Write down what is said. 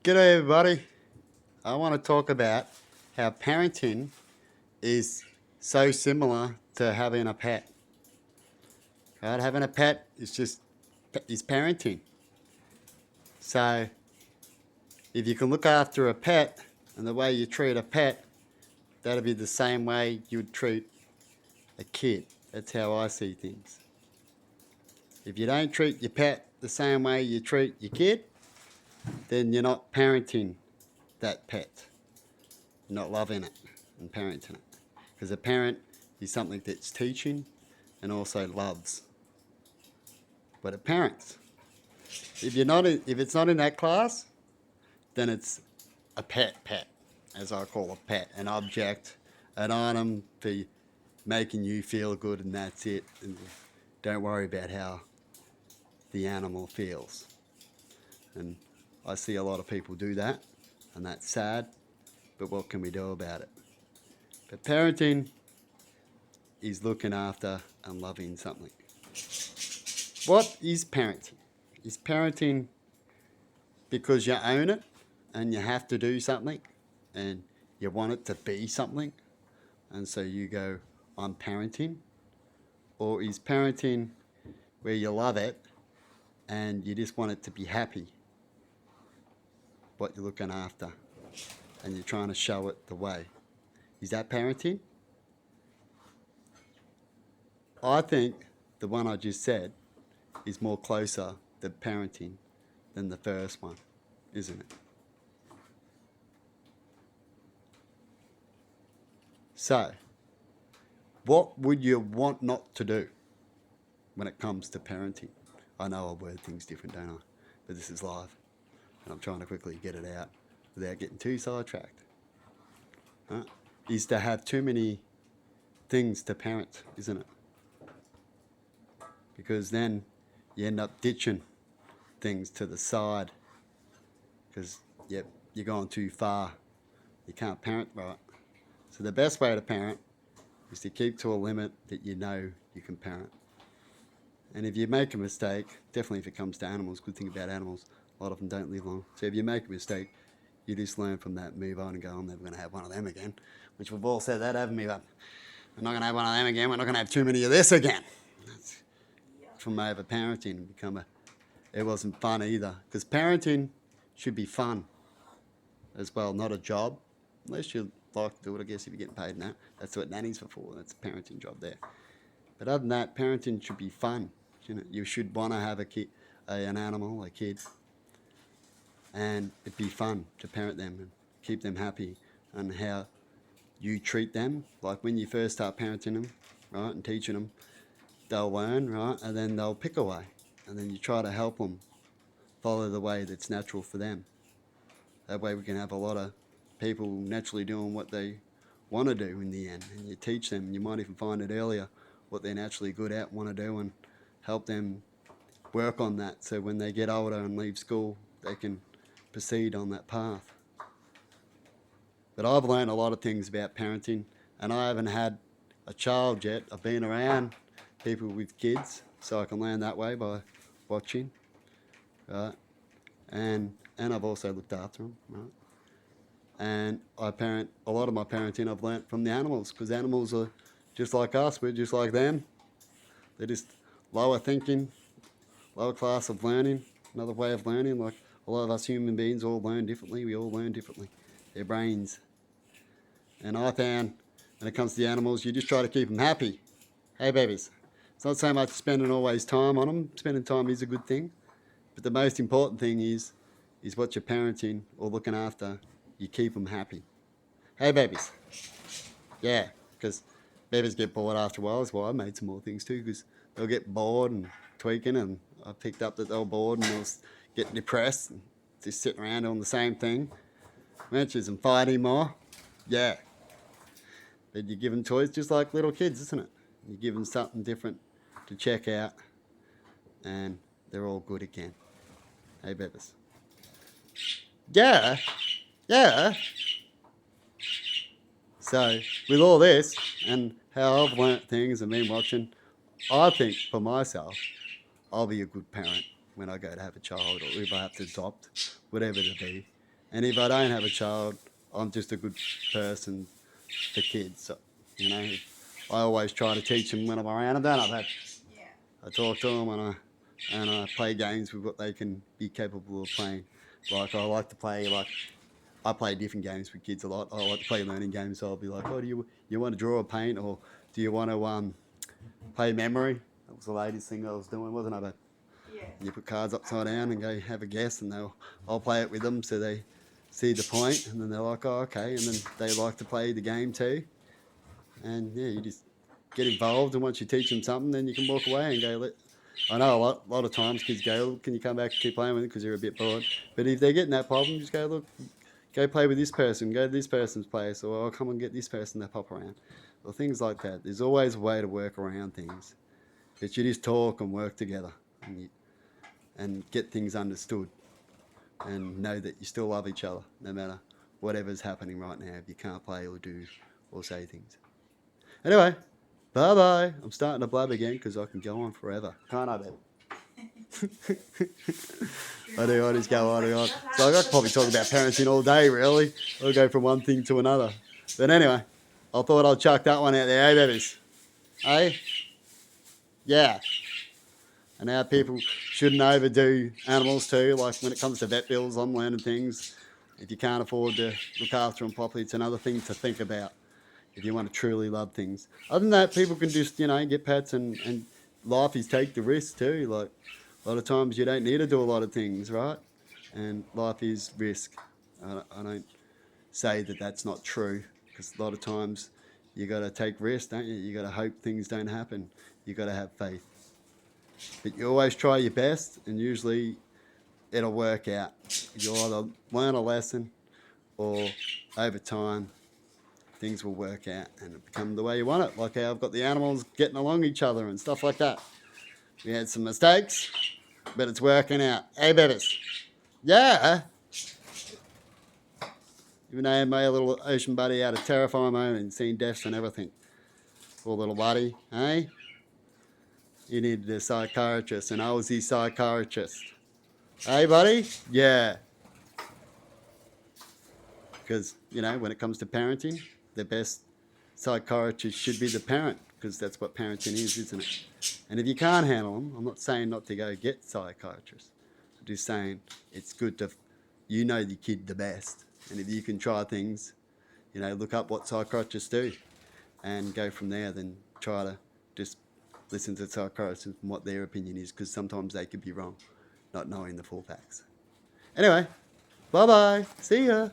G'day, everybody. I want to talk about how parenting is so similar to having a pet. Right? Having a pet is parenting. So if you can look after a pet and the way you treat a pet, that'll be the same way you'd treat a kid. That's how I see things. If you don't treat your pet the same way you treat your kid, then you're not parenting that pet. You're not loving it and parenting it. Because a parent is something that's teaching and also loves. But it parents. If it's not in that class, then it's a pet, as I call a pet, an object, an item for making you feel good, and that's it. And don't worry about how the animal feels. And I see a lot of people do that, and that's sad. But what can we do about it? But parenting is looking after and loving something. What is parenting? Is parenting because you own it and you have to do something and you want it to be something and so you go, I'm parenting? Or is parenting where you love it and you just want it to be happy, what you're looking after, and you're trying to show it the way? Is that parenting? I think the one I just said is more closer to parenting than the first one, isn't it? So, what would you want not to do when it comes to parenting? I know I word things different, don't I? But this is live, and I'm trying to quickly get it out without getting too sidetracked. Huh? Is to have too many things to parent, isn't it? Because then you end up ditching things to the side because, yep, you're going too far. You can't parent right. So the best way to parent is to keep to a limit that you know you can parent. And if you make a mistake, definitely if it comes to animals, good thing about animals, a lot of them don't live long. So if you make a mistake, you just learn from that, move on and go, I'm never going to have one of them again. Which we've all said that, haven't we? But we're not going to have one of them again. We're not going to have too many of this again. That's from over parenting and become it wasn't fun either. Because parenting should be fun as well, not a job. Unless you like to do it, I guess, if you're getting paid now. That's what nannies are for. That's a parenting job there. But other than that, parenting should be fun. You should want to have an animal, a kid, and it'd be fun to parent them and keep them happy. And how you treat them, like when you first start parenting them, right, and teaching them, they'll learn, right, and then they'll pick away, and then you try to help them follow the way that's natural for them. That way we can have a lot of people naturally doing what they want to do in the end, and you teach them, and you might even find it earlier what they're naturally good at, want to do, and help them work on that so when they get older and leave school, they can proceed on that path. But I've learned a lot of things about parenting, and I haven't had a child yet. I've been around people with kids, so I can learn that way by watching, right? And I've also looked after them, right? And I parent a lot of my parenting I've learnt from the animals because animals are just like us. We're just like them. They're just lower thinking, lower class of learning, another way of learning. Like a lot of us human beings all learn differently. We all learn differently. Their brains. And I found when it comes to the animals, you just try to keep them happy. Hey, babies. It's not so much spending always time on them. Spending time is a good thing. But the most important thing is what you're parenting or looking after. You keep them happy. Hey, babies. Yeah, because babies get bored after a while. That's why I made some more things too, because they'll get bored and tweaking, and I picked up that they were bored and they'll get depressed and just sitting around doing the same thing. Matches and fighting more. Yeah. But you give them toys just like little kids, isn't it? You give them something different to check out, and they're all good again. Hey, babies. Yeah, yeah. So, with all this and how I've learnt things and been watching, I think for myself, I'll be a good parent when I go to have a child or if I have to adopt, whatever it be. And if I don't have a child, I'm just a good person for kids. So, you know, I always try to teach them when I'm around them, don't I? I talk to them and I play games with what they can be capable of playing. Like I like to play I play different games with kids a lot. I like to play learning games. So I'll be like, oh, do you want to draw or paint, or do you want to play memory? That was the latest thing I was doing, wasn't it? But you put cards upside down and go have a guess, and I'll play it with them so they see the point, and then they're like, oh, okay, and then they like to play the game too. And yeah, you just get involved, and once you teach them something, then you can walk away and go. I know a lot of times kids go, can you come back and keep playing with it because you're a bit bored? But if they're getting that problem, just go, look, go play with this person, go to this person's place, or I'll come and get this person to pop around. Or things like that. There's always a way to work around things. But you just talk and work together and get things understood and know that you still love each other no matter whatever's happening right now if you can't play or do or say things. Anyway, bye-bye. I'm starting to blab again because I can go on forever. Can't I, babe? I just go on and on. So I could probably talk about parenting all day, really. I'll go from one thing to another. But anyway, I thought I'd chuck that one out there, eh, babies? Eh? Yeah. And how people shouldn't overdo animals too. Like when it comes to vet bills, I'm learning things. If you can't afford to look after them properly, it's another thing to think about. If you want to truly love things. Other than that, people can just, get pets and life is take the risk too. Like a lot of times you don't need to do a lot of things, right? And life is risk. I don't say that that's not true because a lot of times you got to take risks, don't you? You got to hope things don't happen. You got to have faith. But you always try your best and usually it'll work out. You'll either learn a lesson or over time things will work out and become the way you want it. Like how I've got the animals getting along each other and stuff like that. We had some mistakes, but it's working out. Hey, babies. Yeah. Even though I made a little ocean buddy out of terrifying moment and seen deaths and everything. Poor little buddy, hey? He needed a psychiatrist, and I was his psychiatrist. Hey, buddy? Yeah. Because, when it comes to parenting, the best psychiatrist should be the parent, because that's what parenting is, isn't it? And if you can't handle them, I'm not saying not to go get psychiatrists. I'm just saying it's good to, your kid the best. And if you can try things, look up what psychiatrists do and go from there, then try to just listen to psychiatrists and what their opinion is, because sometimes they could be wrong, not knowing the full facts. Anyway, bye-bye. See ya.